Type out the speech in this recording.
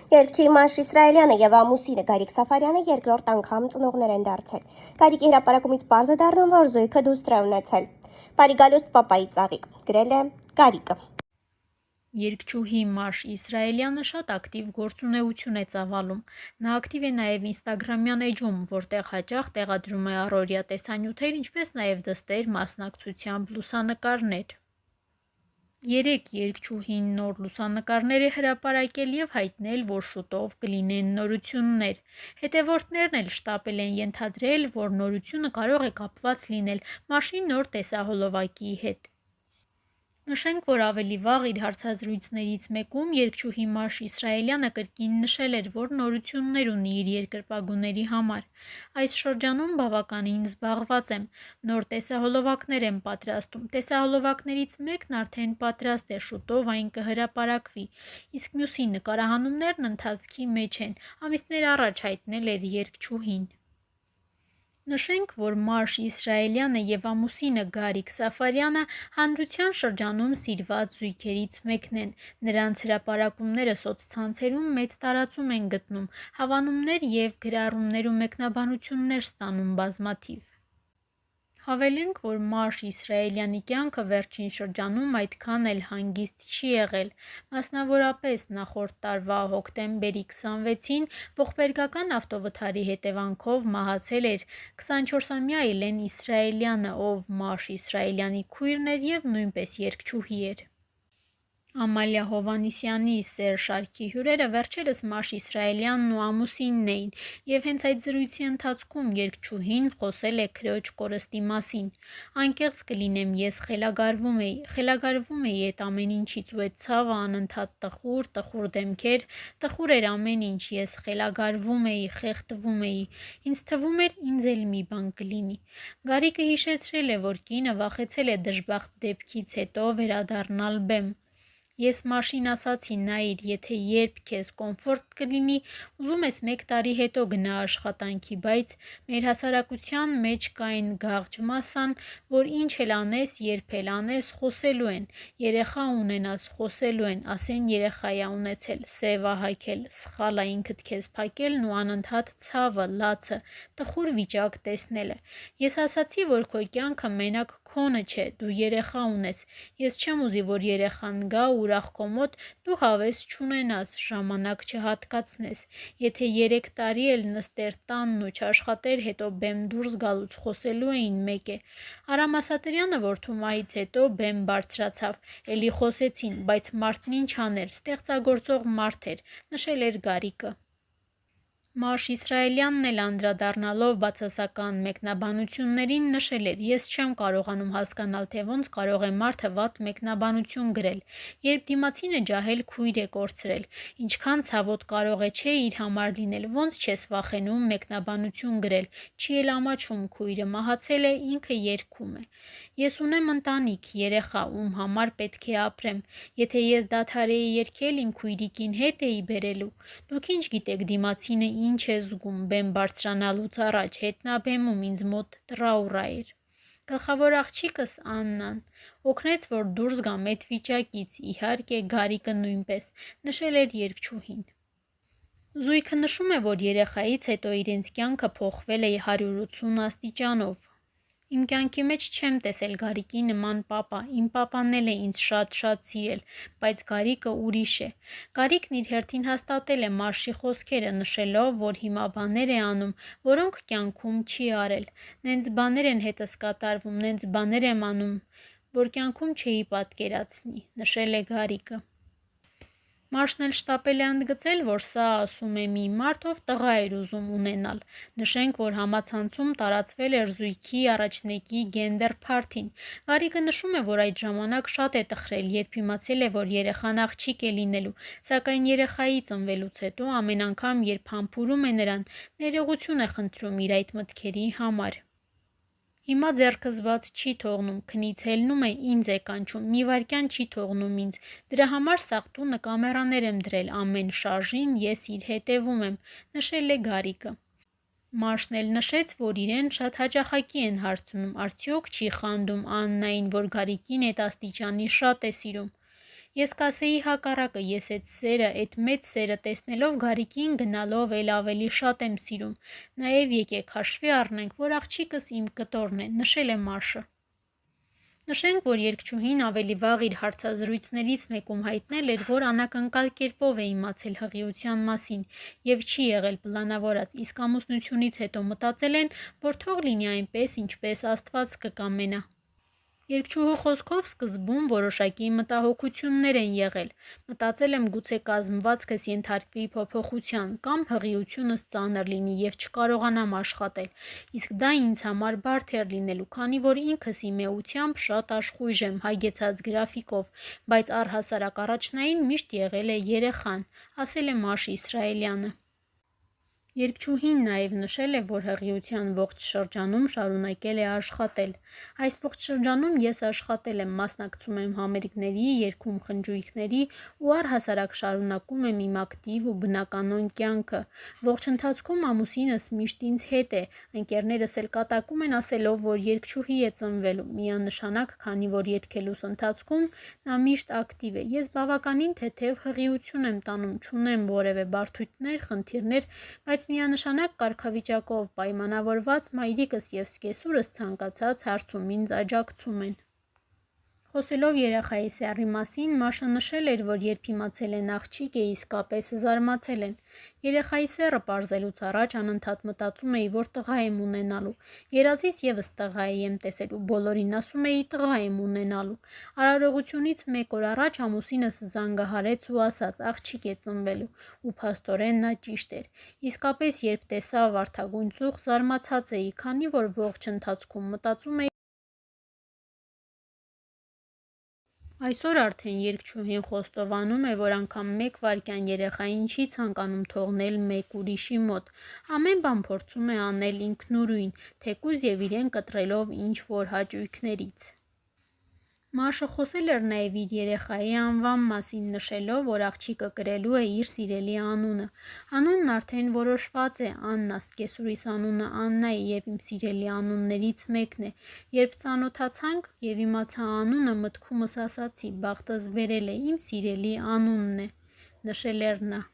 Երգչի Մաշ Իսրայելյանը եւ ամուսինը Գարիկ Սաֆարյանը երկրորդ անգամ ծնողներ են դարձել։ Գարիկի հրապարակումից պարզ է դառնում, որ զույգը դուստր է ունեցել։ Բարիգալուստ պապայի ծաղիկ, գրել է Գարիկը։ Երգչուհի Մաշ Իսրայելյանը շատ ակտիվ գործունեություն է ծավալում։ Նա ակտիվ է նաև ինստագրամյան էջում, որտեղ հաճախ տեղադրում է առօրյա տեսանյութեր, ինչպես նաև դստեր, մասնակցությամբ լուսանկարներ։ Երեք երգչուհին նոր լուսանկարներ է հրապարակել եւ հայտնել, որ շուտով կլինեն նորություններ։ Հետևորդներն էլ շտապել են ենթադրել, որ նորությունը կարող է կապված լինել Մաշի նոր տեսահոլովակի հետ։ Նշենք, որ ավելի վաղ իր հարցազրույցներից մեկում երգչուհի Մաշ Իսրայելյանը կրկին նշել էր, որ նորություններ ունի իր երկրպագուների համար։ Այս շրջանում բավականին զբաղված եմ, նոր տեսահոլովակներ եմ պատրաստում, տեսահոլովակներից մեկն արդեն պատրաստ է, շուտով այն կհրապարակվի, իսկ մյուսի նկարահանումներն ընթացքի մեջ են, ամիսներ առաջ հայտնել էր երգչուհին։ Նշենք, որ Մաշ Իսրայելյանը եւ ամուսինը Գարիկ Սաֆարյանը հանրության շրջանում սիրված զույգերից մեկն են։ Նրանց հրապարակումները սոցցանցերում մեծ տարածում են գտնում, հավանումներ եւ գրառումներ ու մեկնաբանություններ ստանում բազմաթիվ։ Հավելենք, որ Մաշ Իսրայելյանի կյանքը վերջին շրջանում այդքան էլ հանգիստ չի եղել, մասնավորապես նախորդ տարվա հոկտեմբերի 26-ին ողբերգական ավտովթարի հետևանքով մահացել էր 24-ամյա Էլեն Իսրայելյանը, ով Մաշ Իսրայելյանի քույրն էր եւ նույնպես երգչուհի էր։ Ամալիա Հովհաննիսյանի սեր շարքի հյուրերը վերջերս Մաշ Իսրայելյանն ու ամուսինն էին, եւ հենց այդ զրույցի ընթացքում երգչուհին խոսել է քրոջ կորստի մասին։ Անկեղծ կլինեմ, ես խելագարվում էի այդ ամեն ինչից ու այդ ցավը անընդհատ տխուր դեմքեր, տխուր էր ամեն ինչ, ես խելագարվում էի, խեղդվում էի, ինձ թվում էր ինձ էլ մի բան կլինի։ Գարիկը հիշեցրել է, որ կինը վախեցել է դժբախտ դեպքից հետո վերադառնալ բեմ։ Ես Մաշին ասացի, նայիր, եթե երբ քեզ կոմֆորտ կլինի, ուզում ես 1 տարի հետո գնա աշխատանքի, բայց մեր հասարակության մեջ կա այն գաղջ մասսան, որ ինչ էլ անես, երբ էլ անես, խոսելու են, երեխա ունենաս, խոսելու են, ասեն երեխա ա ունեցել, սև ա հագել, սխալ ա ինքդ քեզ փակելն ու անընդհատ ցավը, լացը, տխուր վիճակ տեսնելը։ Ես ասացի, որ քո կյանքը մենակ քոնը չէ, դու երեխա ունես, ես չեմ ուզի, որ երեխան գա ուրախ քո մոտ դու հավես չունենաս, ժամանակ չհատկացնես, եթե 3 տարի էլ նստեր տանն ու չաշխատեր, հետո բեմ դուրս գալուց խոսելու էին մեկ է։ Արամ Ասատրյանը որդու մահից հետո բեմ բարձրացավ, էլի խոսեցին, բայց մարդն ինչ աներ, ստեղծագործող մարդ էր, նշել էր Գարիկը։ Մաշ Իսրայելյանն էլ անդրադառնալով բացասական մեկնաբանություններին նշել էր. Ես չեմ կարողանում հասկանալ, թե ոնց կարող է մարդը վատ մեկնաբանություն գրել, երբ դիմացինը ջահել քույր է կորցրել, ինչքան ցավոտ կարող է չէ իր համար լինել, ոնց չես վախենում մեկնաբանություն գրել, չի էլ ամաչում քույրը մահացել է, ինքը երգում է։ Ես ունեմ ընտանիք, երեխա, ում համար պետք է ապրեմ, եթե ես դադարեի երգել, իմ քույրիկին հետ էի բերելու, դուք ինչ գիտեք դիմացինը ինչ է զգում բեմ բարձրանալուց առաջ, հետնաբեմում ինձ մոտ տրաուրա էր։ Գլխավոր աղջիկս Աննան օգնեց, որ դուրս գամ այդ վիճակից, իհարկե Գարիկը նույնպես, նշել էր երգչուհին։ Զույգը նշում է, որ երեխայից հետո իրենց կյանքը փոխվել է 180 աստիճանով։ Իմ կյանքի մեջ չեմ տեսել Գարիկի նման պապա, իմ պապան էլ է ինձ շատ սիրել, բայց Գարիկը ուրիշ է։ Գարիկն իր հերթին հաստատել է Մաշի խոսքերը, նշելով, որ հիմա բաներ է անում, որոնք կյանքում չի արել։ Նենց բաներ են հետս կատարվում, նենց բաներ եմ անում, որ կյանքում չէի պատկերացնի, նշել է Գարիկը։ Մաշն էլ շտապել է ընդգծել, որ սա ասում է մի մարդ, ով տղա էր ուզում ունենալ։ Նշենք, որ համացանցում տարածվել էր զույգի առաջնեկի գենդեր փարթին։ Գարիկը նշում է, որ այդ ժամանակ շատ է տխրել, երբ իմացել է, որ երեխան աղջիկ է լինելու, սակայն երեխայի ծնվելուց հետո ամեն անգամ, երբ համբուրում է նրան, ներողություն է խնդրում իր այդ մտքերի համար։ Հիմա ձեռքս բաց չի թողնում, քնից հելնում է, ինձ է կանչում, մի վայրկյան չի թողնում ինձ, դրա համար սաղ տունը կամերաներ եմ դրել, ամեն շարժին ես իր հետևում եմ, նշել է Գարիկը։ Մաշն էլ նշեց, որ իրեն շատ հաճախակի են հարցնում, արդյոք չի խանդում Աննային, որ Գարիկին այդ աստիճանի շատ է սիրում։ Ես կասեի հակառակը, ես այդ մեծ սերը տեսնելով Գարիկին գնալով էլ ավելի շատ եմ սիրում, նաև եկեք հաշվի առնենք, որ աղջիկս իմ կտորն է, նշել է Մաշը։ Նշենք, որ երգչուհին ավելի վաղ իր հարցազրույցներից մեկում հայտնել էր, որ անակնկալ կերպով է իմացել հղիության մասին և չի եղել պլանավորած, իսկ ամուսնությունից հետո մտածել են, որ թող լինի այնպես, ինչպես Աստված կկամենա։ Երգչուհու խոսքով սկզբում որոշակի մտահոգություններ են եղել, մտածել եմ գուցե կազմվածքս ենթարկվի փոփոխության կամ հղիությունս ծանր լինի և չկարողանամ աշխատել, իսկ դա ինձ համար բարդ էր լինելու, քանի որ ինքս իմ էությամբ շատ աշխույժ եմ հագեցած գրաֆիկով, բայց առհասարակ առաջնային միշտ եղել է երեխան, ասել է Մաշ Իսրայելյանը։ Երգչուհին նաև նշել է, որ հղիության ողջ շրջանում շարունակել է աշխատել։ Այս ողջ շրջանում ես աշխատել եմ, մասնակցում եմ համերգների, երգում խնջույքների ու առհասարակ շարունակում եմ իմ ակտիվ ու բնականոն կյանքը։ Ողջ ընթացքում ամուսինս միշտ ինձ հետ է, ընկերներս էլ կատակում են ասելով, որ երգչուհի է ծնվելու, միանշանակ, քանի որ երգելուց ընթացքում նա միշտ ակտիվ է։ Ես բավականին թեթև հղիություն եմ տանում, չունեմ որևէ բարդություններ, խնդիրներ, բայց միանշանակ կարգավիճակով պայմանավորված մայրիկս և զկեսուրս ցանկացած հարցում ինձ աջակցում են։ Խոսելով երեխայի սեռի մասին, Մաշը նշել էր, որ երբ իմացել են աղջիկ է, իսկապես զարմացել են։ Երեխայի սեռը պարզելուց առաջ անընդհատ մտածում էի, որ տղա եմ ունենալու։ Երազից ևս տղա եմ տեսել ու բոլորին ասում էի տղա եմ ունենալու։ Արարողությունից 1 օր առաջ ամուսինս զանգահարեց ու ասաց աղջիկ է ծնվելու, ու փաստորեն նա ճիշտ էր։ Իսկապես երբ տեսա վարդագույն ծուխ, զարմացած էի, քանի որ ողջ ընթացքում մտածում էի Այսօր արդեն երգչուհին խոստովանում է, որ անգամ 1 վայրկյան երեխային չի ցանկանում թողնել մեկ ուրիշի մոտ, ամեն բան փորձում է անել ինքնուրույն, թեկուզ և իրեն կտրելով ինչ-որ հաճույքներից։ Մաշը խոսել էր նաև իր երեխայի անվան մասին, նշելով, որ աղջիկը կրելու է իր սիրելի անունը։ Անունն արդեն որոշված է, Աննա, զկեսուրիս անունը Աննա է և իմ սիրելի անուններից մեկն է։ Երբ ծանոթացանք և իմացա անունը, մտքումս ասացի՝ բախտս բերել է, իմ սիրելի անունն է, նշել էր նա։